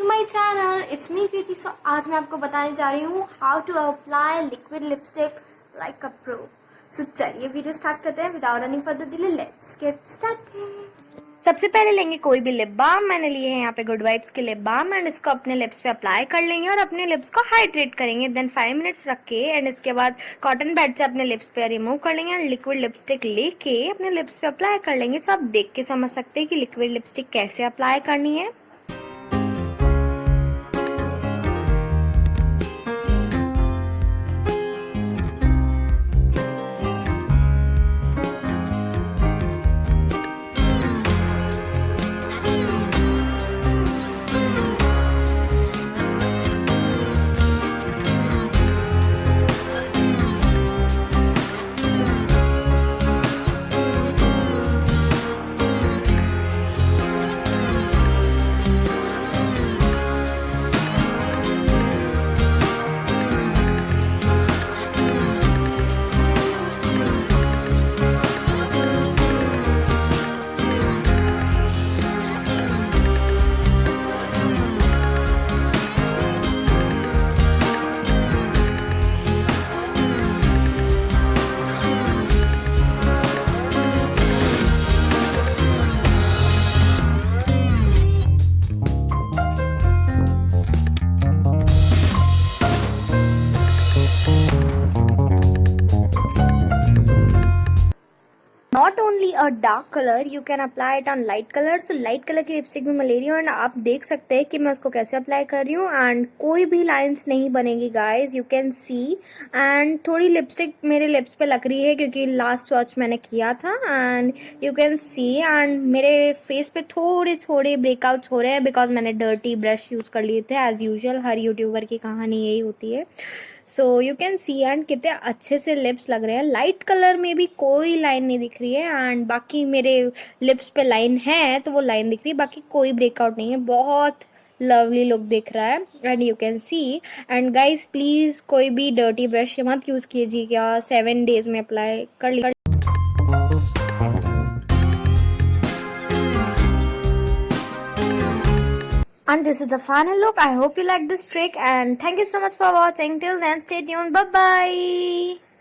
To my channel, it's me Kriti. So आज मैं आपको बताने जा रही हूँ how to apply liquid lipstick like a pro. So चलिए वीडियो स्टार्ट करते हैं without any further delay. Let's get started. सबसे पहले लेंगे कोई भी लिप बाम। मैंने लिए हैं यहाँ पे गुड वाइब्स के लिप बाम एंड इसको अपने लिप्स पे अप्लाई कर लेंगे और अपने लिप्स को हाइड्रेट करेंगे। देन 5 मिनट्स रख के एंड इसके बाद कॉटन पैड से अपने लिप्स पे रिमूव कर लेंगे एंड लिक्विड लिपस्टिक लेके अपने लिप्स पे अप्लाई कर लेंगे। सो आप देख के समझ सकते हैं कि लिक्विड लिपस्टिक कैसे अप्लाई करनी है। Not only a dark color, you can apply it on light color. So light color की लिपस्टिक भी मैं ले रही हूँ एंड आप देख सकते हैं कि मैं उसको कैसे अप्लाई कर रही हूँ एंड कोई भी लाइंस नहीं बनेगी guys, you can see. And थोड़ी लिपस्टिक मेरे लिप्स पे लग रही है क्योंकि लास्ट स्वॉच मैंने किया था and you can see. And मेरे फेस पे थोड़े थोड़े ब्रेकआउट्स हो रहे हैं बिकॉज मैंने डर्टी ब्रश यूज़ कर लिए थे। एज यूजुअल हर यूट्यूबर की कहानी यही होती है। So you can see and कितने अच्छे से लिप्स लग रहे हैं। लाइट कलर में भी कोई लाइन नहीं दिख रही है एंड बाकी मेरे लिप्स पे लाइन है तो वो लाइन दिख रही है, बाकी कोई ब्रेकआउट नहीं है। बहुत लवली लुक दिख रहा है and you can see. And guys please कोई भी डर्टी ब्रश मत यूज़ कीजिएगा। 7 डेज में अप्लाई कर लीजिए। And this is the final look. I hope you like this trick and thank you so much for watching. Till then, stay tuned. Bye bye.